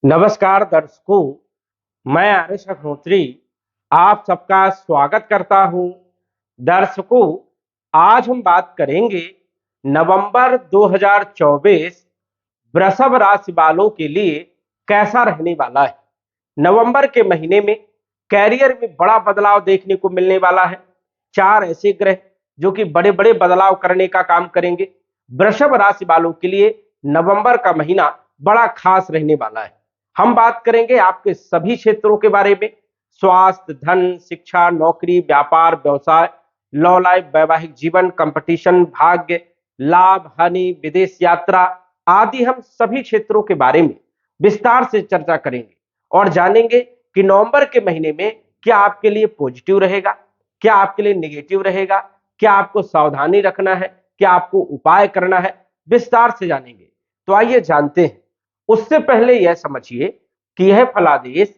नमस्कार दर्शकों, मैं आर्यश अग्निहोत्री आप सबका स्वागत करता हूं। दर्शकों, आज हम बात करेंगे नवंबर 2024 वृषभ राशि वालों के लिए कैसा रहने वाला है। नवंबर के महीने में कैरियर में बड़ा बदलाव देखने को मिलने वाला है। चार ऐसे ग्रह जो कि बड़े बड़े बदलाव करने का काम करेंगे। वृषभ राशि वालों के लिए नवंबर का महीना बड़ा खास रहने वाला है। हम बात करेंगे आपके सभी क्षेत्रों के बारे में। स्वास्थ्य, धन, शिक्षा, नौकरी, व्यापार, व्यवसाय, लव लाइफ, वैवाहिक जीवन, कंपटीशन, भाग्य, लाभ, हानि, विदेश यात्रा आदि हम सभी क्षेत्रों के बारे में विस्तार से चर्चा करेंगे और जानेंगे कि नवंबर के महीने में क्या आपके लिए पॉजिटिव रहेगा, क्या आपके लिए नेगेटिव रहेगा, क्या आपको सावधानी रखना है, क्या आपको उपाय करना है, विस्तार से जानेंगे। तो आइए जानते हैं। उससे पहले यह समझिए कि यह फलादेश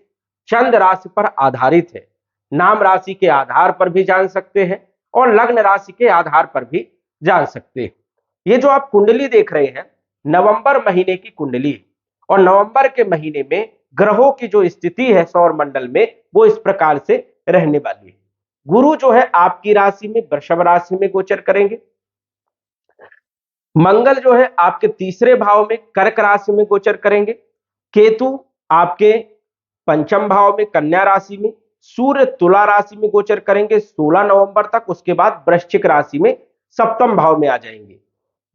चंद्र राशि पर आधारित है। नाम राशि के आधार पर भी जान सकते हैं और लग्न राशि के आधार पर भी जान सकते हैं। ये जो आप कुंडली देख रहे हैं, नवंबर महीने की कुंडली है और नवंबर के महीने में ग्रहों की जो स्थिति है सौर मंडल में वो इस प्रकार से रहने वाली है। गुरु जो है आपकी राशि में वृषभ राशि में गोचर करेंगे। मंगल जो है आपके तीसरे भाव में कर्क राशि में गोचर करेंगे। केतु आपके पंचम भाव में कन्या राशि में। सूर्य तुला राशि में गोचर करेंगे 16 नवंबर तक। उसके बाद वृश्चिक राशि में सप्तम भाव में आ जाएंगे।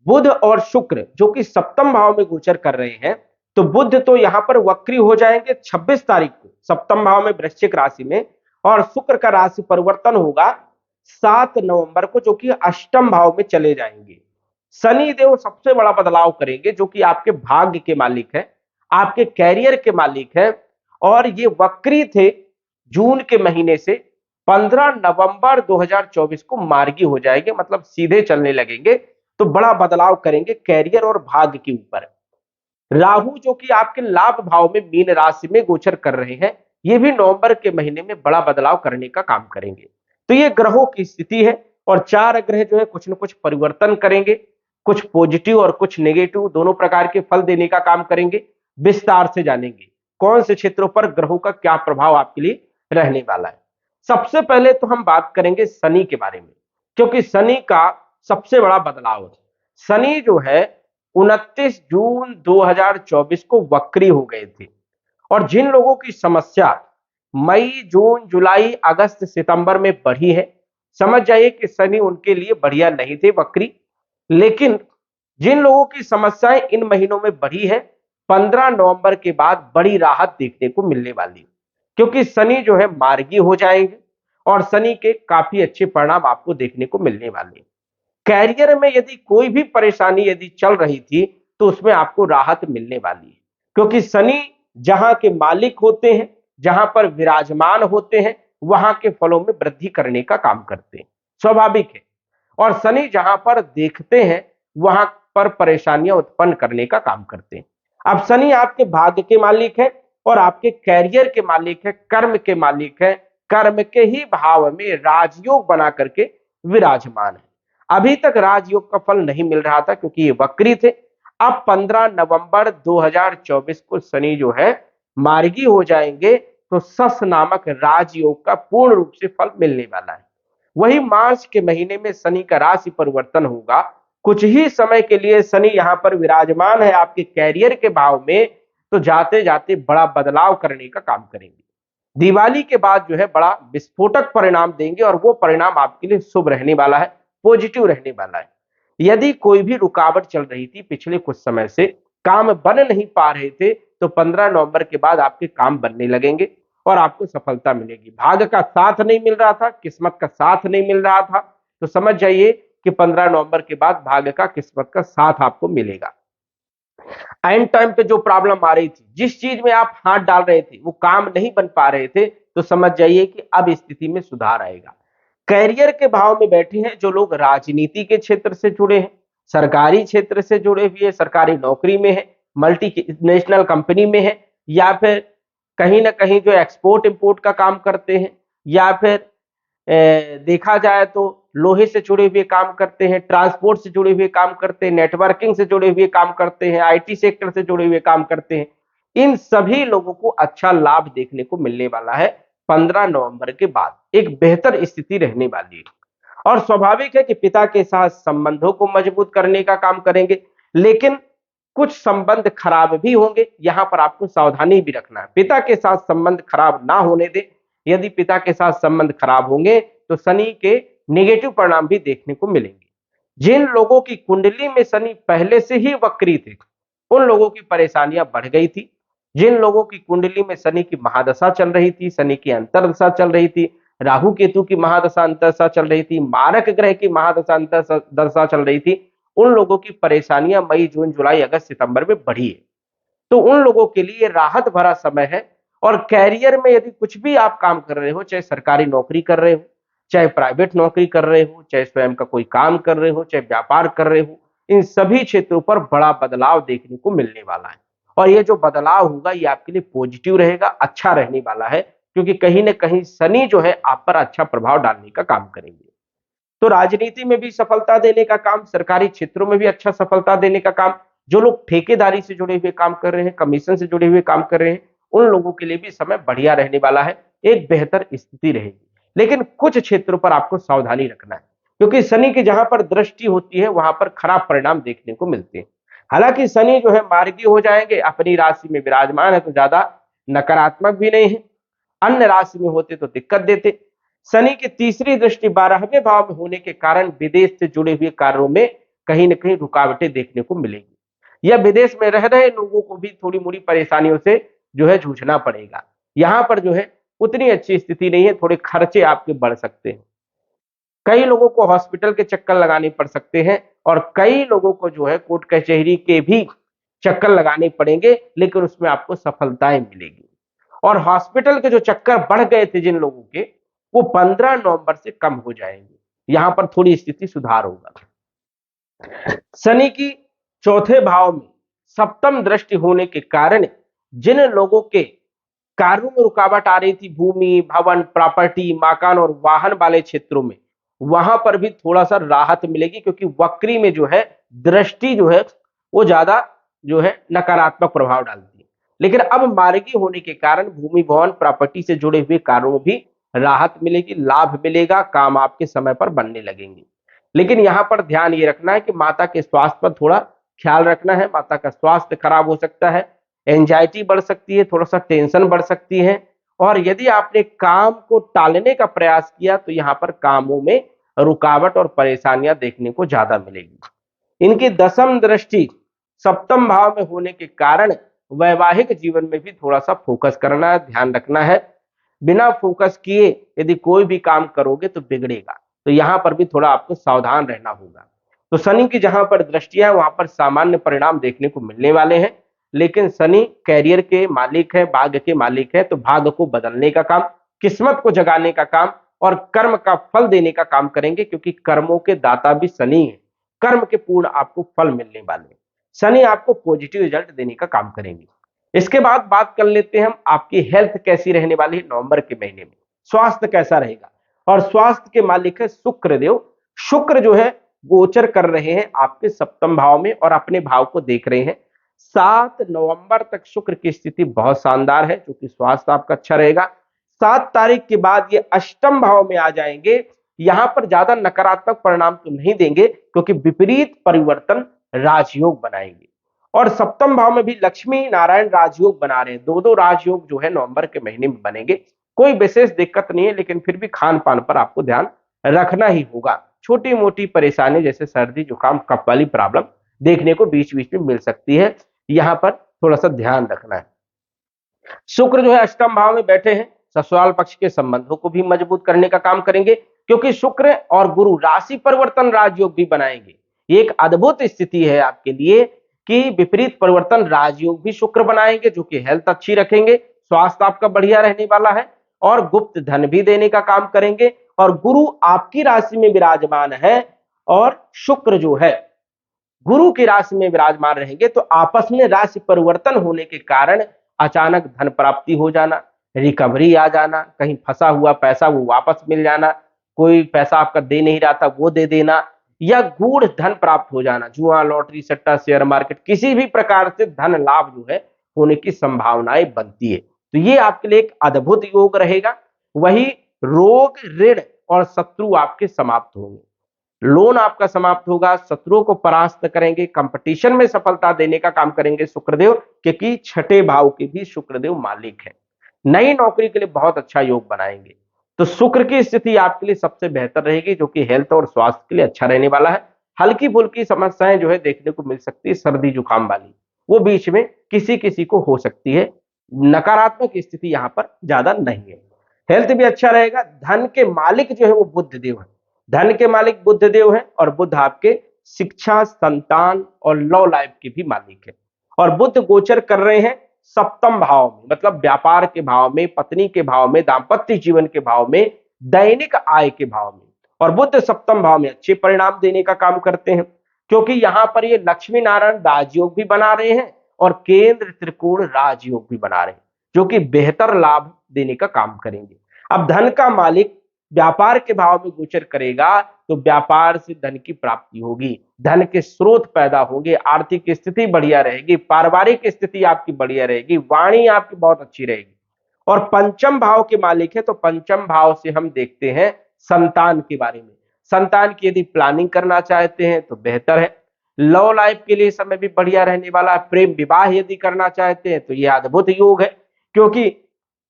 बुध और शुक्र जो कि सप्तम भाव में गोचर कर रहे हैं, तो बुध तो यहां पर वक्री हो जाएंगे 26 तारीख को सप्तम भाव में वृश्चिक राशि में, और शुक्र का राशि परिवर्तन होगा 7 नवंबर को जो कि अष्टम भाव में चले जाएंगे। शनि देव सबसे बड़ा बदलाव करेंगे जो कि आपके भाग्य के मालिक है, आपके कैरियर के मालिक है, और ये वक्री थे जून के महीने से 15 नवंबर 2024 को मार्गी हो जाएंगे, मतलब सीधे चलने लगेंगे। तो बड़ा बदलाव करेंगे कैरियर और भाग्य के ऊपर। राहु जो कि आपके लाभ भाव में मीन राशि में गोचर कर रहे हैं, ये भी नवंबर के महीने में बड़ा बदलाव करने का काम करेंगे। तो ये ग्रहों की स्थिति है और चार ग्रह जो है कुछ न कुछ परिवर्तन करेंगे, कुछ पॉजिटिव और कुछ नेगेटिव दोनों प्रकार के फल देने का काम करेंगे। विस्तार से जानेंगे कौन से क्षेत्रों पर ग्रहों का क्या प्रभाव आपके लिए रहने वाला है। सबसे पहले तो हम बात करेंगे शनि के बारे में, क्योंकि शनि का सबसे बड़ा बदलाव है। शनि जो है 29 जून 2024 को वक्री हो गए थे, और जिन लोगों की समस्या मई, जून, जुलाई, अगस्त, सितंबर में बढ़ी है, समझ जाइए कि शनि उनके लिए बढ़िया नहीं थे वक्री। लेकिन जिन लोगों की समस्याएं इन महीनों में बढ़ी है, 15 नवंबर के बाद बड़ी राहत देखने को मिलने वाली है, क्योंकि शनि जो है मार्गी हो जाएंगे और शनि के काफी अच्छे परिणाम आपको देखने को मिलने वाले हैं। कैरियर में यदि कोई भी परेशानी यदि चल रही थी तो उसमें आपको राहत मिलने वाली है, क्योंकि शनि जहां के मालिक होते हैं, जहां पर विराजमान होते हैं, वहां के फलों में वृद्धि करने का काम करते हैं, स्वाभाविक है। और शनि जहां पर देखते हैं वहां पर परेशानियां उत्पन्न करने का काम करते हैं। अब शनि आपके भाग्य के मालिक है और आपके कैरियर के मालिक है, कर्म के मालिक है। कर्म के ही भाव में राजयोग बना करके विराजमान है। अभी तक राजयोग का फल नहीं मिल रहा था क्योंकि ये वक्री थे। अब 15 नवंबर 2024 को शनि जो है मार्गी हो जाएंगे, तो सस नामक राजयोग का पूर्ण रूप से फल मिलने वाला है। वही मार्च के महीने में शनि का राशि परिवर्तन होगा। कुछ ही समय के लिए शनि यहां पर विराजमान है आपके कैरियर के भाव में, तो जाते जाते बड़ा बदलाव करने का काम करेंगे। दिवाली के बाद जो है बड़ा विस्फोटक परिणाम देंगे और वो परिणाम आपके लिए शुभ रहने वाला है, पॉजिटिव रहने वाला है। यदि कोई भी रुकावट चल रही थी पिछले कुछ समय से, काम बन नहीं पा रहे थे, तो 15 नवंबर के बाद आपके काम बनने लगेंगे और आपको सफलता मिलेगी। भाग्य का साथ नहीं मिल रहा था, किस्मत का साथ नहीं मिल रहा था, तो समझ जाइए कि 15 नवंबर के बाद भाग्य का, किस्मत का साथ आपको मिलेगा। एंड टाइम पे जो प्रॉब्लम आ रही थी, जिस चीज में आप हाथ डाल रहे थे वो काम नहीं बन पा रहे थे, तो समझ जाइए कि अब स्थिति में सुधार आएगा। कैरियर के भाव में बैठे हैं जो लोग राजनीति के क्षेत्र से जुड़े हैं, सरकारी क्षेत्र से जुड़े हुए, सरकारी नौकरी में है, मल्टी नेशनल कंपनी में है, या फिर कहीं ना कहीं जो एक्सपोर्ट इंपोर्ट का काम करते हैं, या फिर देखा जाए तो लोहे से जुड़े हुए काम करते हैं, ट्रांसपोर्ट से जुड़े हुए काम करते हैं, नेटवर्किंग से जुड़े हुए काम करते हैं, आईटी सेक्टर से जुड़े हुए काम करते हैं। इन सभी लोगों को अच्छा लाभ देखने को मिलने वाला है 15 नवंबर के बाद, एक बेहतर स्थिति रहने वाली है। और स्वाभाविक है कि पिता के साथ संबंधों को मजबूत करने का काम करेंगे, लेकिन कुछ संबंध खराब भी होंगे, यहां पर आपको सावधानी भी रखना है। पिता के साथ संबंध खराब ना होने दे। यदि पिता के साथ संबंध खराब होंगे तो शनि के नेगेटिव परिणाम भी देखने को मिलेंगे। जिन लोगों की कुंडली में शनि पहले से ही वक्री थे, उन लोगों की परेशानियां बढ़ गई थी। जिन लोगों की कुंडली में शनि की महादशा चल रही थी, शनि की अंतरदशा चल रही थी, राहु केतु की महादशा अंतरदशा चल रही थी, मारक ग्रह की महादशा अंतरदशा चल रही थी, उन लोगों की परेशानियां मई, जून, जुलाई, अगस्त, सितंबर में बढ़ी है। तो उन लोगों के लिए राहत भरा समय है। और कैरियर में यदि कुछ भी आप काम कर रहे हो, चाहे सरकारी नौकरी कर रहे हो, चाहे प्राइवेट नौकरी कर रहे हो, चाहे स्वयं का कोई काम कर रहे हो, चाहे व्यापार कर रहे हो, इन सभी क्षेत्रों पर बड़ा बदलाव देखने को मिलने वाला है। और ये जो बदलाव होगा ये आपके लिए पॉजिटिव रहेगा, अच्छा रहने वाला है, क्योंकि कहीं ना कहीं शनि जो है आप पर अच्छा प्रभाव डालने का काम करेंगे। तो राजनीति में भी सफलता देने का काम, सरकारी क्षेत्रों में भी अच्छा सफलता देने का काम, जो लोग ठेकेदारी से जुड़े हुए काम कर रहे हैं, कमीशन से जुड़े हुए काम कर रहे हैं, उन लोगों के लिए भी समय बढ़िया रहने वाला है, एक बेहतर स्थिति रहेगी। लेकिन कुछ क्षेत्रों पर आपको सावधानी रखना है, क्योंकि शनि की जहां पर दृष्टि होती है वहां पर खराब परिणाम देखने को मिलते हैं। हालांकि शनि जो है मार्गी हो जाएंगे, अपनी राशि में विराजमान है तो ज्यादा नकारात्मक भी नहीं है। अन्य राशि में होते तो दिक्कत देते। शनि की तीसरी दृष्टि 12वें भाव में होने के कारण विदेश से जुड़े हुए कार्यों में कहीं ना कहीं रुकावटें देखने को मिलेंगी, या विदेश में रह रहे लोगों को भी थोड़ी मोड़ी परेशानियों से जो है जूझना पड़ेगा। यहां पर जो है उतनी अच्छी स्थिति नहीं है, थोड़े खर्चे आपके बढ़ सकते हैं। कई लोगों को हॉस्पिटल के चक्कर लगाने पड़ सकते हैं, और कई लोगों को जो है कोर्ट कचहरी के भी चक्कर लगाने पड़ेंगे, लेकिन उसमें आपको सफलताएं मिलेगी। और हॉस्पिटल के जो चक्कर बढ़ गए थे जिन लोगों के, वो 15 नवंबर से कम हो जाएंगे। यहां पर थोड़ी स्थिति सुधार होगा। शनि की चौथे भाव में सप्तम दृष्टि होने के कारण जिन लोगों के कार्यों में रुकावट आ रही थी, भूमि, भवन, प्रॉपर्टी, मकान और वाहन वाले क्षेत्रों में, वहां पर भी थोड़ा सा राहत मिलेगी, क्योंकि वक्री में जो है दृष्टि जो है वो ज्यादा जो है नकारात्मक प्रभाव डालती है। लेकिन अब मार्गी होने के कारण भूमि, भवन, प्रॉपर्टी से जुड़े हुए कार्यों में भी राहत मिलेगी, लाभ मिलेगा, काम आपके समय पर बनने लगेंगे। लेकिन यहां पर ध्यान ये रखना है कि माता के स्वास्थ्य पर थोड़ा ख्याल रखना है। माता का स्वास्थ्य खराब हो सकता है, एंजाइटी बढ़ सकती है, थोड़ा सा टेंशन बढ़ सकती है। और यदि आपने काम को टालने का प्रयास किया तो यहां पर कामों में रुकावट और परेशानियां देखने को ज्यादा मिलेगी। इनकी दसम दृष्टि सप्तम भाव में होने के कारण वैवाहिक जीवन में भी थोड़ा सा फोकस करना है, ध्यान रखना है। बिना फोकस किए यदि कोई भी काम करोगे तो बिगड़ेगा, तो यहां पर भी थोड़ा आपको सावधान रहना होगा। तो शनि की जहां पर दृष्टियां है वहां पर सामान्य परिणाम देखने को मिलने वाले हैं, लेकिन शनि कैरियर के मालिक है, भाग्य के मालिक है, तो भाग्य को बदलने का काम, किस्मत को जगाने का काम और कर्म का फल देने का काम करेंगे, क्योंकि कर्मों के दाता भी शनि है। कर्म के पूर्ण आपको फल मिलने वाले हैं। शनि आपको पॉजिटिव रिजल्ट देने का काम करेंगे। इसके बाद बात कर लेते हैं हम, आपकी हेल्थ कैसी रहने वाली है नवंबर के महीने में, स्वास्थ्य कैसा रहेगा। और स्वास्थ्य के मालिक है शुक्र देव। शुक्र जो है गोचर कर रहे हैं आपके सप्तम भाव में और अपने भाव को देख रहे हैं। 7 नवंबर तक शुक्र की स्थिति बहुत शानदार है, क्योंकि स्वास्थ्य आपका अच्छा रहेगा। 7 तारीख के बाद ये अष्टम भाव में आ जाएंगे। यहां पर ज्यादा नकारात्मक परिणाम तो नहीं देंगे, क्योंकि विपरीत परिवर्तन राजयोग बनाएंगे। और सप्तम भाव में भी लक्ष्मी नारायण राजयोग बना रहे हैं। दो दो राजयोग जो है नवंबर के महीने में बनेंगे। कोई विशेष दिक्कत नहीं है, लेकिन फिर भी खान पान पर आपको ध्यान रखना ही होगा। छोटी मोटी परेशानी जैसे सर्दी जुकाम कफ वाली प्रॉब्लम देखने को बीच बीच में मिल सकती है, यहां पर थोड़ा सा ध्यान रखना है। शुक्र जो है अष्टम भाव में बैठे हैं, ससुराल पक्ष के संबंधों को भी मजबूत करने का काम करेंगे, क्योंकि शुक्र और गुरु राशि परिवर्तन राजयोग भी बनाएंगे। ये एक अद्भुत स्थिति है आपके लिए कि विपरीत परिवर्तन राजयोग भी शुक्र बनाएंगे, जो कि हेल्थ अच्छी रखेंगे, स्वास्थ्य आपका बढ़िया रहने वाला है, और गुप्त धन भी देने का काम करेंगे। और गुरु आपकी राशि में विराजमान है, और शुक्र जो है गुरु की राशि में विराजमान रहेंगे, तो आपस में राशि परिवर्तन होने के कारण अचानक धन प्राप्ति हो जाना, रिकवरी आ जाना, कहीं फंसा हुआ पैसा वो वापस मिल जाना, कोई पैसा आपका दे नहीं रहा था वो दे देना, या गूढ़ धन प्राप्त हो जाना, जुआ, लॉटरी, सट्टा, शेयर मार्केट, किसी भी प्रकार से धन लाभ जो है होने की संभावनाएं बनती है। तो ये आपके लिए एक अद्भुत योग रहेगा। वही रोग, ऋण और शत्रु आपके समाप्त होंगे। लोन आपका समाप्त होगा, शत्रुओं को परास्त करेंगे, कंपटीशन में सफलता देने का काम करेंगे शुक्रदेव, क्योंकि छठे भाव के भी शुक्रदेव मालिक है। नई नौकरी के लिए बहुत अच्छा योग बनाएंगे। तो शुक्र की स्थिति आपके लिए सबसे बेहतर रहेगी, जो कि हेल्थ और स्वास्थ्य के लिए अच्छा रहने वाला है। हल्की फुल्की समस्याएं जो है देखने को मिल सकती है, सर्दी जुकाम वाली, वो बीच में किसी किसी को हो सकती है। नकारात्मक स्थिति यहाँ पर ज्यादा नहीं है। हेल्थ भी अच्छा रहेगा। धन के मालिक जो है वो बुध देव है। धन के मालिक बुध देव है और बुध आपके शिक्षा, संतान और लव लाइफ के भी मालिक है। और बुध गोचर कर रहे हैं सप्तम भाव में, मतलब व्यापार के भाव में, पत्नी के भाव में, दाम्पत्य जीवन के भाव में, दैनिक आय के भाव में। और बुध सप्तम भाव में अच्छे परिणाम देने का काम करते हैं, क्योंकि यहां पर ये लक्ष्मी नारायण राजयोग भी बना रहे हैं और केंद्र त्रिकोण राजयोग भी बना रहे हैं, जो कि बेहतर लाभ देने का काम करेंगे। अब धन का मालिक व्यापार के भाव में गोचर करेगा तो व्यापार से धन की प्राप्ति होगी, धन के स्रोत पैदा होंगे, आर्थिक स्थिति बढ़िया रहेगी, पारिवारिक स्थिति आपकी बढ़िया रहेगी, वाणी आपकी बहुत अच्छी रहेगी। और पंचम भाव के मालिक है, तो पंचम भाव से हम देखते हैं संतान के बारे में। संतान की यदि प्लानिंग करना चाहते हैं तो बेहतर है। लव लाइफ के लिए समय भी बढ़िया रहने वाला है। प्रेम विवाह यदि करना चाहते हैं तो यह अद्भुत योग है, क्योंकि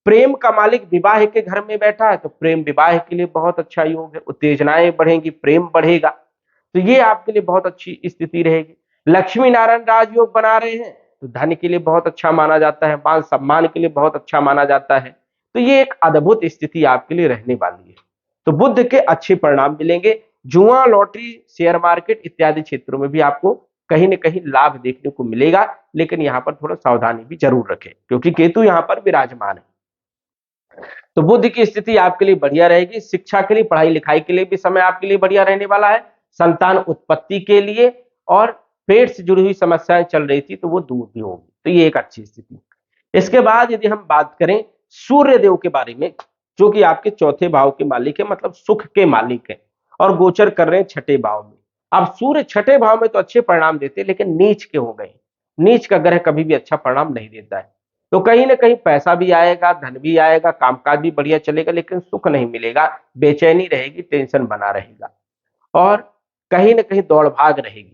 प्रेम का मालिक विवाह के घर में बैठा है, तो प्रेम विवाह के लिए बहुत अच्छा योग है। उत्तेजनाएं बढ़ेंगी, प्रेम बढ़ेगा, तो ये आपके लिए बहुत अच्छी स्थिति रहेगी। लक्ष्मी नारायण राजयोग बना रहे हैं तो धन के लिए बहुत अच्छा माना जाता है, मान सम्मान के लिए बहुत अच्छा माना जाता है। तो ये एक अद्भुत स्थिति आपके लिए रहने वाली है। तो बुध के अच्छे परिणाम मिलेंगे। जुआ, लॉटरी, शेयर मार्केट इत्यादि क्षेत्रों में भी आपको कहीं ना कहीं लाभ देखने को मिलेगा, लेकिन यहाँ पर थोड़ा सावधानी भी जरूर रखें, क्योंकि केतु यहाँ पर विराजमान है। तो बुध की स्थिति आपके लिए बढ़िया रहेगी। शिक्षा के लिए, पढ़ाई लिखाई के लिए भी समय आपके लिए बढ़िया रहने वाला है। संतान उत्पत्ति के लिए और पेट से जुड़ी हुई समस्याएं चल रही थी तो वो दूर भी होगी, तो ये एक अच्छी स्थिति। इसके बाद यदि हम बात करें सूर्य देव के बारे में, जो कि आपके चौथे भाव के मालिक है, मतलब सुख के मालिक है, और गोचर कर रहे हैं छठे भाव में। अब सूर्य छठे भाव में तो अच्छे परिणाम देते, लेकिन नीच के हो गए। नीच का ग्रह कभी भी अच्छा परिणाम नहीं देता है। तो कहीं ना कहीं पैसा भी आएगा, धन भी आएगा, कामकाज भी बढ़िया चलेगा, लेकिन सुख नहीं मिलेगा, बेचैनी रहेगी, टेंशन बना रहेगा और कहीं ना कहीं दौड़ भाग रहेगी।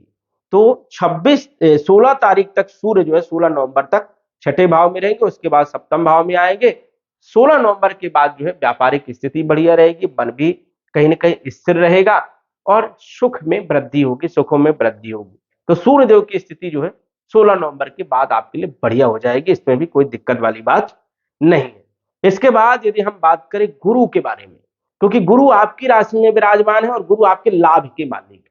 तो 16 तारीख तक सूर्य जो है, 16 नवंबर तक छठे भाव में रहेंगे, उसके बाद सप्तम भाव में आएंगे। 16 नवंबर के बाद जो है व्यापारिक स्थिति बढ़िया रहेगी, मन भी कहीं ना कहीं स्थिर रहेगा और सुख में वृद्धि होगी, सुखों में वृद्धि होगी। तो सूर्य देव की स्थिति जो है 16 नवंबर के बाद आपके लिए बढ़िया हो जाएगी, इसमें भी कोई दिक्कत वाली बात नहीं है। इसके बाद यदि हम बात करें गुरु के बारे में, क्योंकि गुरु आपकी राशि में विराजमान है और गुरु आपके लाभ के मालिक है।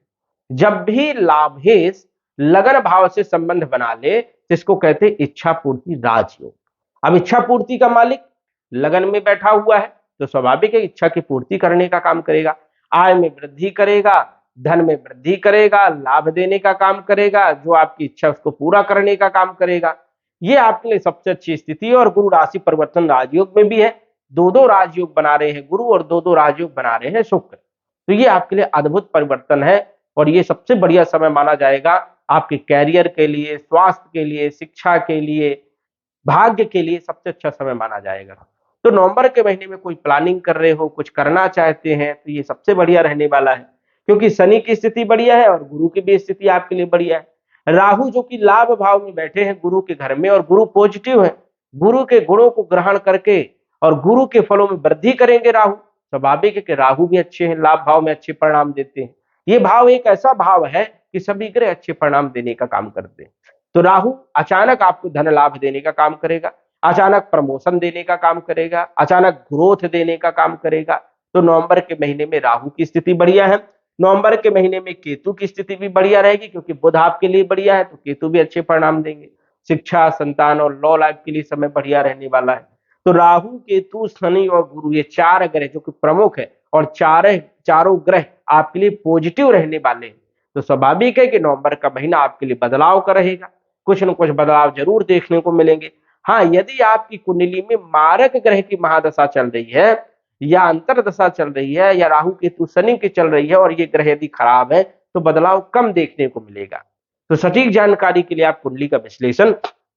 जब भी लाभेश लगन भाव से संबंध बना ले तो इसको कहते हैं इच्छा पूर्ति राजयोग। अब इच्छा पूर्ति का मालिक लगन में बैठा हुआ है तो स्वाभाविक है इच्छा की पूर्ति करने का काम करेगा, आय में वृद्धि करेगा, धन में वृद्धि करेगा, लाभ देने का काम करेगा, जो आपकी इच्छा उसको पूरा करने का काम करेगा। ये आपके लिए सबसे अच्छी स्थिति है। और गुरु राशि परिवर्तन राजयोग में भी है, दो दो राजयोग बना रहे हैं गुरु और दो दो राजयोग बना रहे हैं शुक्र। तो ये आपके लिए अद्भुत परिवर्तन है और ये सबसे बढ़िया समय माना जाएगा आपके कैरियर के लिए, स्वास्थ्य के लिए, शिक्षा के लिए, भाग्य के लिए सबसे अच्छा समय माना जाएगा। तो नवंबर के महीने में कोई प्लानिंग कर रहे हो, कुछ करना चाहते हैं, तो ये सबसे बढ़िया रहने वाला है, क्योंकि शनि की स्थिति बढ़िया है और गुरु की भी स्थिति आपके लिए बढ़िया है। राहु जो कि लाभ भाव में बैठे हैं गुरु के घर में और गुरु पॉजिटिव है, गुरु के गुणों को ग्रहण करके और गुरु के फलों में वृद्धि करेंगे राहु। स्वाभाविक है कि राहु भी अच्छे हैं, लाभ भाव में अच्छे परिणाम देते हैं। ये भाव एक ऐसा भाव है कि सभी ग्रह अच्छे परिणाम देने का काम करते हैं। तो राहु अचानक आपको धन लाभ देने का काम करेगा, अचानक प्रमोशन देने का काम करेगा, अचानक ग्रोथ देने का काम करेगा। तो नवंबर के महीने में राहु की स्थिति बढ़िया है। नवंबर के महीने में केतु की स्थिति भी बढ़िया रहेगी, क्योंकि बुध आपके लिए बढ़िया है तो केतु भी अच्छे परिणाम देंगे। शिक्षा, संतान और लॉ लाइफ के लिए समय बढ़िया रहने वाला है। तो राहु, केतु, शनि और गुरु ये चार ग्रह जो कि प्रमुख है और चारों ग्रह आपके लिए पॉजिटिव रहने वाले हैं। तो स्वाभाविक है कि नवंबर का महीना आपके लिए बदलाव का रहेगा, कुछ न कुछ बदलाव जरूर देखने को मिलेंगे। हाँ, यदि आपकी कुंडली में मारक ग्रह की महादशा चल रही है या अंतर दशा चल रही है या राहु केतु शनि की चल रही है और ये ग्रह यदि खराब है तो बदलाव कम देखने को मिलेगा। तो सटीक जानकारी के लिए आप कुंडली का विश्लेषण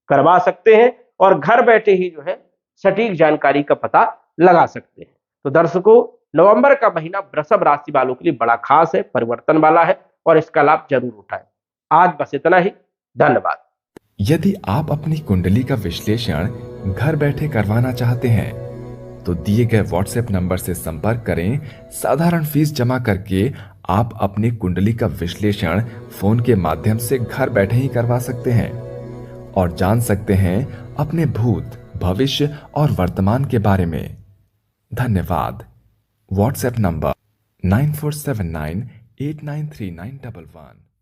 करवा सकते हैं और घर बैठे ही जो है सटीक जानकारी का पता लगा सकते हैं। तो दर्शकों, नवंबर का महीना वृषभ राशि वालों के लिए बड़ा खास है, परिवर्तन वाला है और इसका लाभ जरूर उठाएं। आज बस इतना ही। धन्यवाद। यदि आप अपनी कुंडली का विश्लेषण घर बैठे करवाना चाहते हैं तो दिए गए व्हाट्सएप नंबर से संपर्क करें। साधारण फीस जमा करके आप अपनी कुंडली का विश्लेषण फोन के माध्यम से घर बैठे ही करवा सकते हैं और जान सकते हैं अपने भूत, भविष्य और वर्तमान के बारे में। धन्यवाद। WhatsApp number 9479893911।